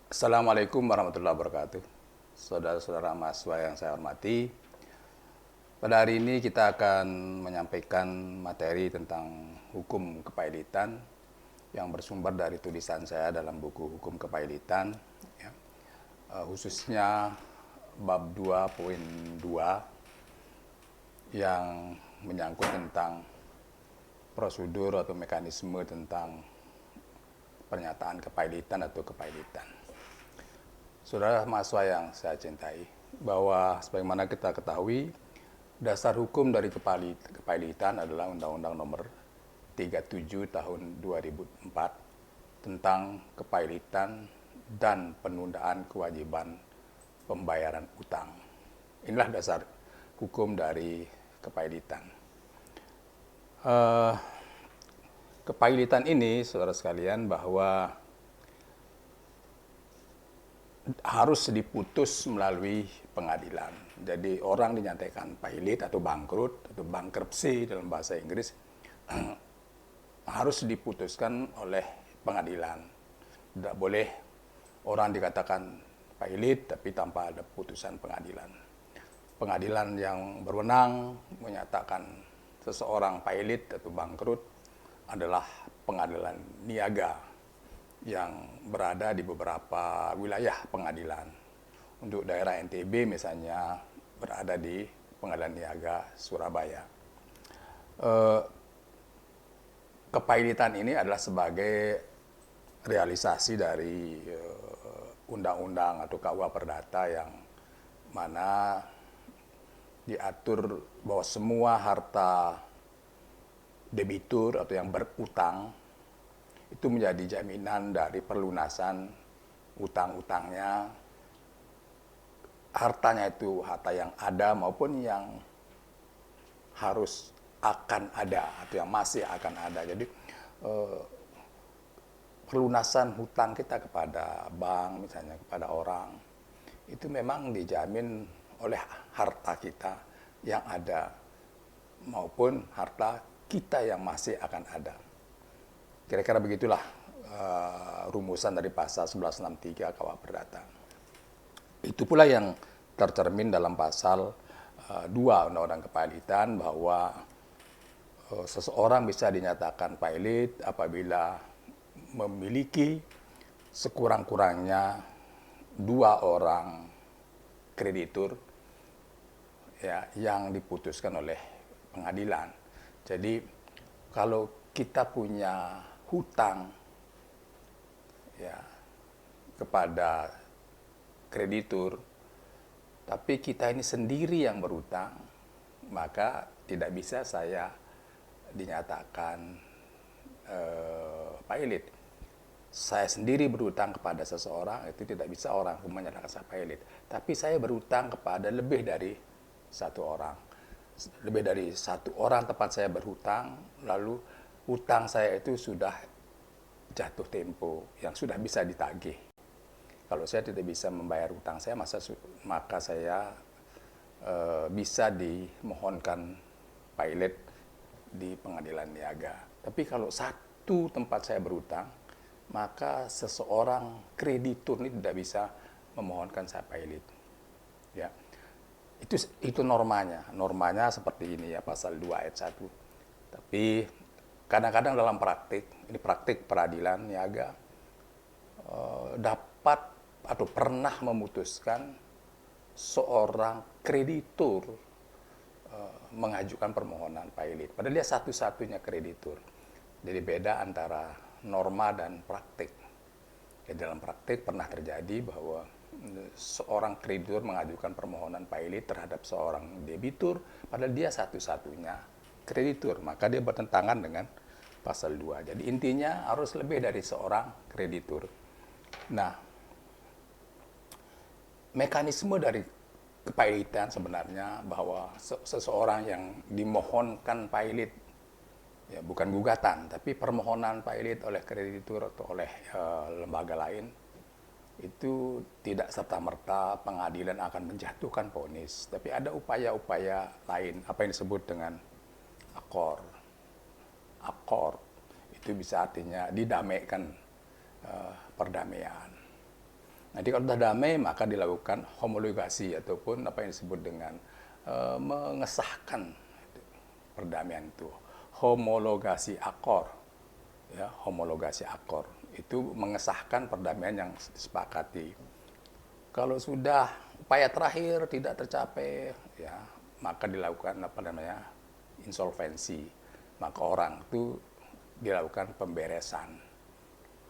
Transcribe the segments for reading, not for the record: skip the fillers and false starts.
Assalamualaikum warahmatullahi wabarakatuh. Saudara-saudara mahasiswa yang saya hormati, pada hari ini kita akan menyampaikan materi tentang hukum kepailitan yang bersumber dari tulisan saya dalam buku Hukum Kepailitan, ya. Khususnya bab 2.2 yang menyangkut tentang prosedur atau mekanisme tentang pernyataan kepailitan atau kepailitan. Saudara mahasiswa yang saya cintai, bahwa sebagaimana kita ketahui, dasar hukum dari kepailitan adalah Undang-Undang Nomor 37 Tahun 2004 tentang kepailitan dan penundaan kewajiban pembayaran utang. Inilah dasar hukum dari kepailitan. Kepailitan ini, saudara sekalian, bahwa harus diputus melalui pengadilan. Jadi orang dinyatakan pailit atau bangkrut atau bankrupsi dalam bahasa Inggris harus diputuskan oleh pengadilan. Tidak boleh orang dikatakan pailit tapi tanpa ada putusan pengadilan. Pengadilan yang berwenang menyatakan seseorang pailit atau bangkrut adalah pengadilan niaga yang berada di beberapa wilayah pengadilan. Untuk daerah NTB misalnya berada di Pengadilan Niaga Surabaya. Kepailitan ini adalah sebagai realisasi dari undang-undang atau KUA Perdata yang mana diatur bahwa semua harta debitur atau yang berutang itu menjadi jaminan dari perlunasan utang-utangnya, hartanya itu harta yang ada maupun yang harus akan ada atau yang masih akan ada. Jadi perlunasan hutang kita kepada bank misalnya, kepada orang, itu memang dijamin oleh harta kita yang ada maupun harta kita yang masih akan ada. Kira-kira begitulah rumusan dari pasal 1163 KUA Perdata. Itu pula yang tercermin dalam pasal 2 Undang-Undang Kepailitan, bahwa seseorang bisa dinyatakan pailit apabila memiliki sekurang-kurangnya 2 orang kreditur, ya, yang diputuskan oleh pengadilan. Jadi kalau kita punya hutang, ya, kepada kreditur, tapi kita ini sendiri yang berhutang, maka tidak bisa saya dinyatakan pailit. Saya sendiri berhutang kepada seseorang, itu tidak bisa orang menyatakan saya pailit. Tapi saya berhutang kepada lebih dari satu orang. Lebih dari satu orang tempat saya berhutang, lalu hutang saya itu sudah jatuh tempo yang sudah bisa ditagih. Kalau saya tidak bisa membayar hutang saya, maka saya bisa dimohonkan pailit di pengadilan niaga. Tapi kalau satu tempat saya berhutang, maka seseorang kreditur ini tidak bisa memohonkan saya pailit. Ya. Itu normanya. Normanya seperti ini ya, pasal 2 ayat 1. Tapi kadang-kadang dalam praktik, ini praktik peradilan niaga, dapat atau pernah memutuskan seorang kreditur mengajukan permohonan pailit. Padahal dia satu-satunya kreditur. Jadi beda antara norma dan praktik. Ya, dalam praktik pernah terjadi bahwa seorang kreditur mengajukan permohonan pailit terhadap seorang debitur, padahal dia satu-satunya kreditur, maka dia bertentangan dengan pasal 2. Jadi intinya harus lebih dari seorang kreditur. Nah, mekanisme dari kepailitan sebenarnya bahwa seseorang yang dimohonkan pailit, ya bukan gugatan, tapi permohonan pailit oleh kreditur atau oleh lembaga lain, itu tidak serta-merta pengadilan akan menjatuhkan vonis, tapi ada upaya-upaya lain, apa yang disebut dengan akor. Akor itu bisa artinya didamaikan, perdamaian. Nanti kalau sudah damai maka dilakukan homologasi ataupun apa yang disebut dengan mengesahkan perdamaian itu. Homologasi akor, ya, homologasi akor itu mengesahkan perdamaian yang disepakati. Kalau sudah upaya terakhir tidak tercapai, ya maka dilakukan apa namanya insolvensi. Maka orang itu dilakukan pemberesan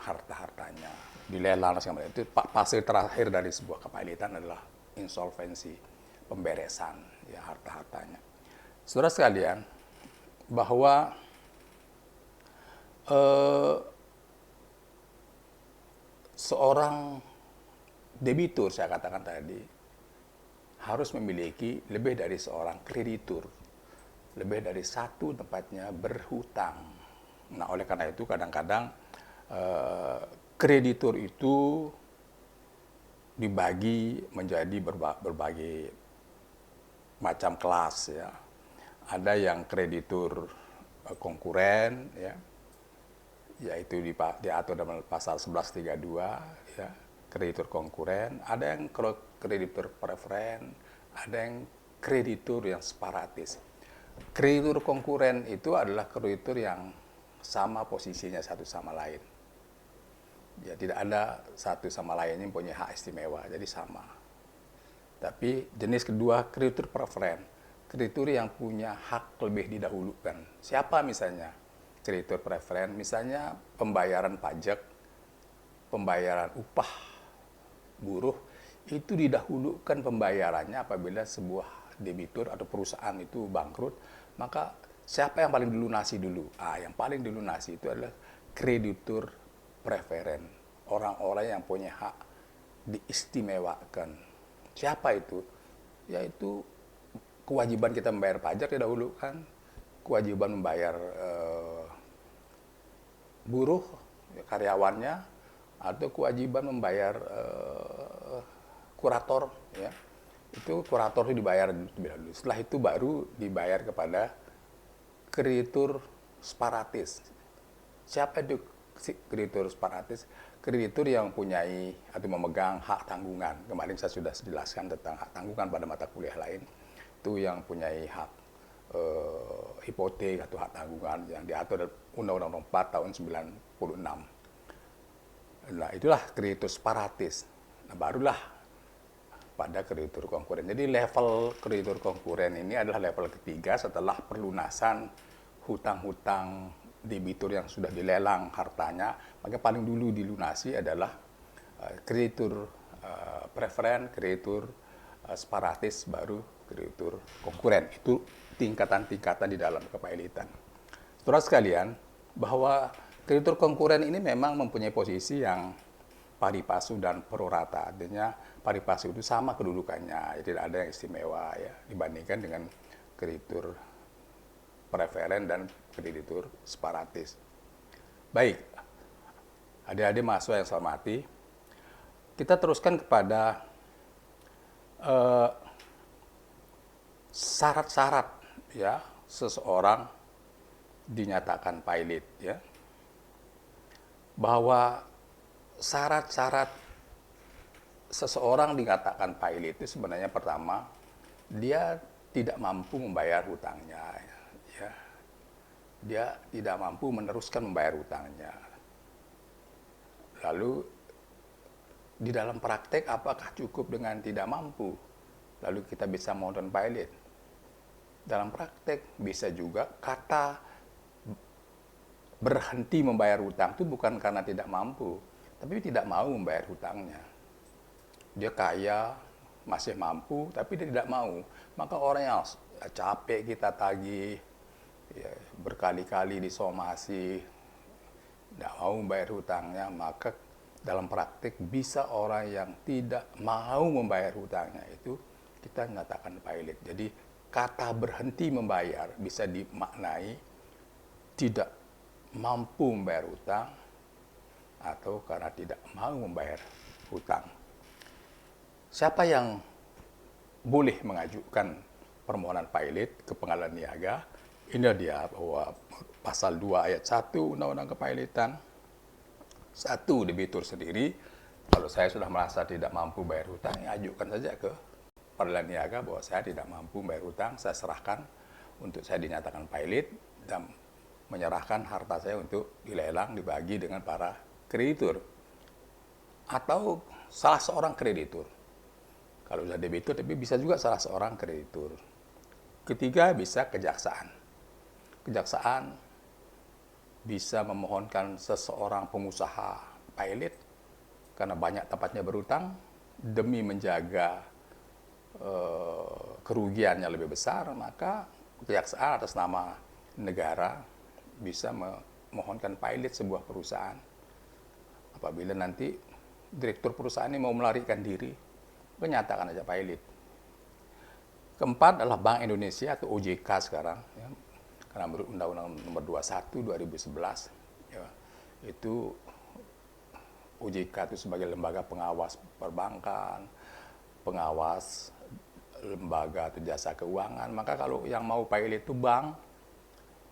harta-hartanya, dilelang segala macam. Itu fase terakhir dari sebuah kepailitan adalah insolvensi, pemberesan ya harta-hartanya. Saudara sekalian, bahwa seorang debitur, saya katakan tadi, harus memiliki lebih dari seorang kreditur, lebih dari satu tempatnya berhutang. Nah, oleh karena itu kadang-kadang kreditur itu dibagi menjadi berbagai macam kelas, ya. Ada yang kreditur konkuren, ya, yaitu diatur dalam pasal 1132, ya, kreditur konkuren. Ada yang kreditur preferen, ada yang kreditur yang separatis. Kreditur konkuren itu adalah kreditur yang sama posisinya satu sama lain. Ya, tidak ada satu sama lain yang punya hak istimewa, jadi sama. Tapi jenis kedua, kreditur preferen, kreditur yang punya hak lebih didahulukan. Siapa misalnya kreditur preferen? Misalnya pembayaran pajak, pembayaran upah buruh, itu didahulukan pembayarannya apabila sebuah debitur atau perusahaan itu bangkrut, maka siapa yang paling dilunasi dulu? Yang paling dilunasi itu adalah kreditur preferen, orang-orang yang punya hak diistimewakan. Siapa itu? Yaitu kewajiban kita membayar pajak didahulukan, kewajiban membayar buruh, karyawannya, atau kewajiban membayar kurator, ya. Itu kurator itu dibayar dulu. Setelah itu baru dibayar kepada kreditur separatis. Siapa itu kreditur separatis? Kreditur yang mempunyai atau memegang hak tanggungan. Kemarin saya sudah jelaskan tentang hak tanggungan pada mata kuliah lain. Itu yang mempunyai hak hipotek atau hak tanggungan yang diatur dalam Undang-Undang Nomor 4 tahun 96. Nah, itulah kreditur separatis. Nah, barulah pada kreditur konkuren. Jadi level kreditur konkuren ini adalah level ketiga setelah perlunasan hutang-hutang debitur yang sudah dilelang hartanya. Maka paling dulu dilunasi adalah kreditur preferen, kreditur separatis, baru kreditur konkuren. Itu tingkatan-tingkatan di dalam kepailitan. Saudara sekalian, bahwa kreditur konkuren ini memang mempunyai posisi yang pari passu dan pro rata. Artinya pari passu itu sama kedudukannya, tidak ada yang istimewa, ya, dibandingkan dengan kreditur preferen dan kreditur separatis. Baik, adik-adik mahasiswa yang saya hormati, kita teruskan kepada syarat-syarat, ya, seseorang dinyatakan pailit, ya. Bahwa syarat-syarat seseorang dinyatakan pailit itu sebenarnya pertama, dia tidak mampu membayar hutangnya, ya. Dia tidak mampu meneruskan membayar hutangnya. Lalu di dalam praktek apakah cukup dengan tidak mampu lalu kita bisa modern pailit? Dalam praktek bisa juga kata berhenti membayar hutang itu bukan karena tidak mampu, tapi tidak mau membayar hutangnya. Dia kaya, masih mampu, tapi dia tidak mau. Maka orang yang capek kita tagih, ya, berkali-kali disomasi, tidak mau membayar hutangnya, maka dalam praktik bisa orang yang tidak mau membayar hutangnya itu kita nyatakan pailit. Jadi kata berhenti membayar bisa dimaknai tidak mampu membayar hutang atau karena tidak mau membayar hutang. Siapa yang boleh mengajukan permohonan pailit ke pengadilan niaga? Ini dia bahwa pasal 2 ayat 1 Undang-Undang Kepailitan. 1. Debitur sendiri. Kalau saya sudah merasa tidak mampu bayar hutang, ya ajukan saja ke Peradilan Niaga bahwa saya tidak mampu bayar hutang, saya serahkan untuk saya dinyatakan pilot dan menyerahkan harta saya untuk dilelang, dibagi dengan para kreditur atau salah seorang kreditur. Kalau sudah debitur, tapi bisa juga salah seorang kreditur. Ketiga, bisa kejaksaan. Kejaksaan bisa memohonkan seseorang pengusaha pilot karena banyak tempatnya berutang demi menjaga kerugiannya lebih besar, maka kejaksaan atas nama negara bisa memohonkan pilot sebuah perusahaan. Apabila nanti direktur perusahaan ini mau melarikan diri, menyatakan aja pilot. Keempat adalah Bank Indonesia atau OJK sekarang, ya, karena menurut Undang-Undang Nomor 21 2011, ya, itu OJK itu sebagai lembaga pengawas perbankan, pengawas lembaga atau jasa keuangan. Maka kalau yang mau pilot itu bank,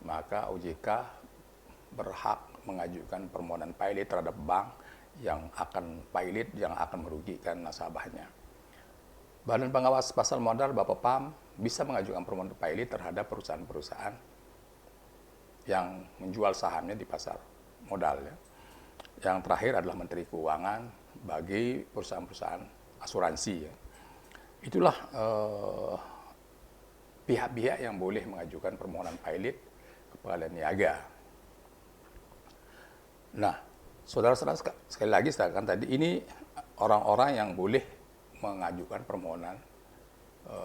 maka OJK berhak mengajukan permohonan pilot terhadap bank yang akan pilot, yang akan merugikan nasabahnya. Badan Pengawas Pasar Modal Bapepam bisa mengajukan permohonan pilot terhadap perusahaan-perusahaan yang menjual sahamnya di pasar modal. Ya. Yang terakhir adalah Menteri Keuangan bagi perusahaan-perusahaan asuransi. Ya. Itulah pihak-pihak yang boleh mengajukan permohonan pilot kepada niaga. Nah, saudara-saudara sekali lagi saya katakan tadi, ini orang-orang yang boleh mengajukan permohonan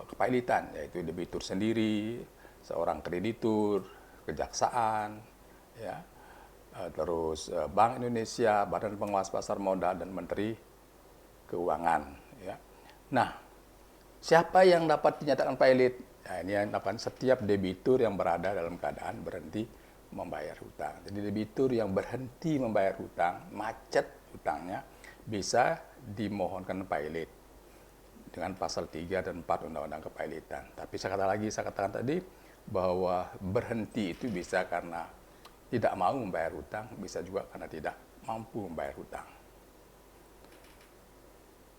kepailitan, yaitu debitur sendiri, seorang kreditur, kejaksaan, ya, terus Bank Indonesia, Badan Pengawas Pasar Modal, dan Menteri Keuangan. Ya. Nah, siapa yang dapat dinyatakan pilot? Nah, ini yang dapat setiap debitur yang berada dalam keadaan berhenti membayar hutang. Jadi debitur yang berhenti membayar hutang, macet hutangnya, bisa dimohonkan pilot dengan pasal 3 dan 4 Undang-Undang Kepailitan. Tapi saya katakan tadi bahwa berhenti itu bisa karena tidak mau membayar hutang, bisa juga karena tidak mampu membayar hutang.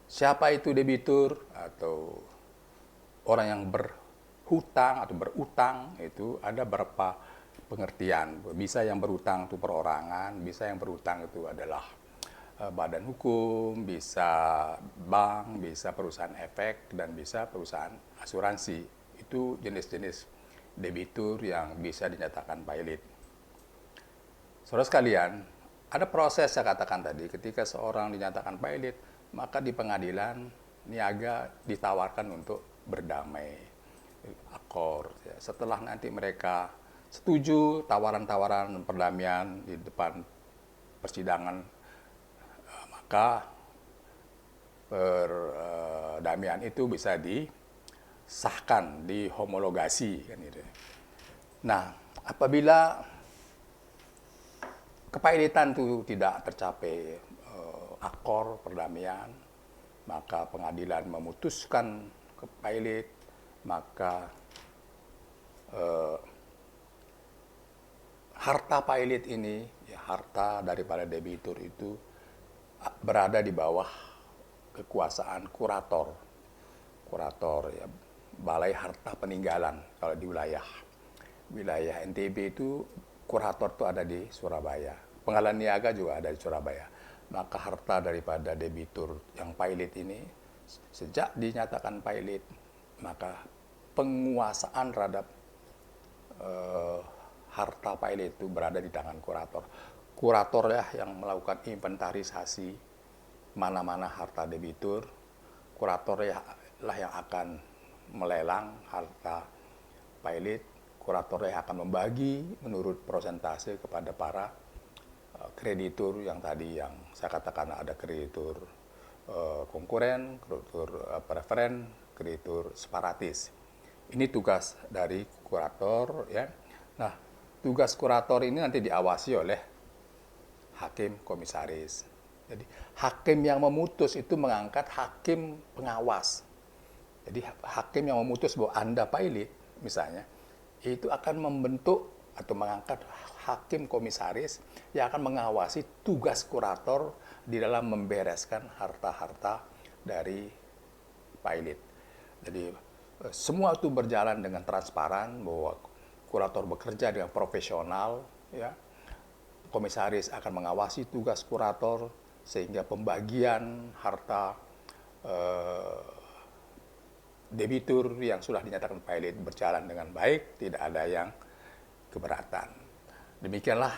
Siapa itu debitur atau orang yang berhutang atau berutang, itu ada beberapa pengertian. Bisa yang berutang itu perorangan, bisa yang berutang itu adalah badan hukum, bisa bank, bisa perusahaan efek, dan bisa perusahaan asuransi. Itu jenis-jenis debitur yang bisa dinyatakan pilot. Saudara sekalian, ada proses saya katakan tadi, ketika seorang dinyatakan pilot, maka di pengadilan niaga ditawarkan untuk berdamai, akor. Setelah nanti mereka setuju tawaran-tawaran perdamaian di depan persidangan, maka perdamaian itu bisa disahkan, dihomologasi. Kan gitu. Nah, apabila kepailitan itu tidak tercapai akor perdamaian, maka pengadilan memutuskan kepailit, maka harta pailit ini, ya, harta daripada debitur itu berada di bawah kekuasaan kurator. Kurator, ya, Balai Harta Peninggalan kalau di wilayah NTB itu kurator itu ada di Surabaya. Pengadilan Niaga juga ada di Surabaya. Maka harta daripada debitur yang pilot ini sejak dinyatakan pilot, maka penguasaan terhadap harta pilot itu berada di tangan kurator. Kurator ya yang melakukan inventarisasi mana-mana harta debitur. Kurator ya lah yang akan melelang harta pilot. Kurator yang akan membagi menurut persentase kepada para kreditur yang tadi yang saya katakan ada kreditur konkuren, kreditur preferen, kreditur separatis. Ini tugas dari kurator, ya. Nah, tugas kurator ini nanti diawasi oleh hakim komisaris. Jadi hakim yang memutus itu mengangkat hakim pengawas. Jadi hakim yang memutus bahwa Anda pilot misalnya, itu akan membentuk atau mengangkat hakim komisaris yang akan mengawasi tugas kurator di dalam membereskan harta-harta dari pilot. Jadi semua itu berjalan dengan transparan, bahwa kurator bekerja dengan profesional, ya. Komisaris akan mengawasi tugas kurator sehingga pembagian harta debitur yang sudah dinyatakan pilot berjalan dengan baik, tidak ada yang keberatan. Demikianlah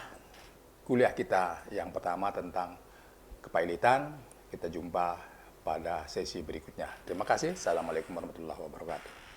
kuliah kita yang pertama tentang kepilotan. Kita jumpa pada sesi berikutnya. Terima kasih. Assalamualaikum warahmatullahi wabarakatuh.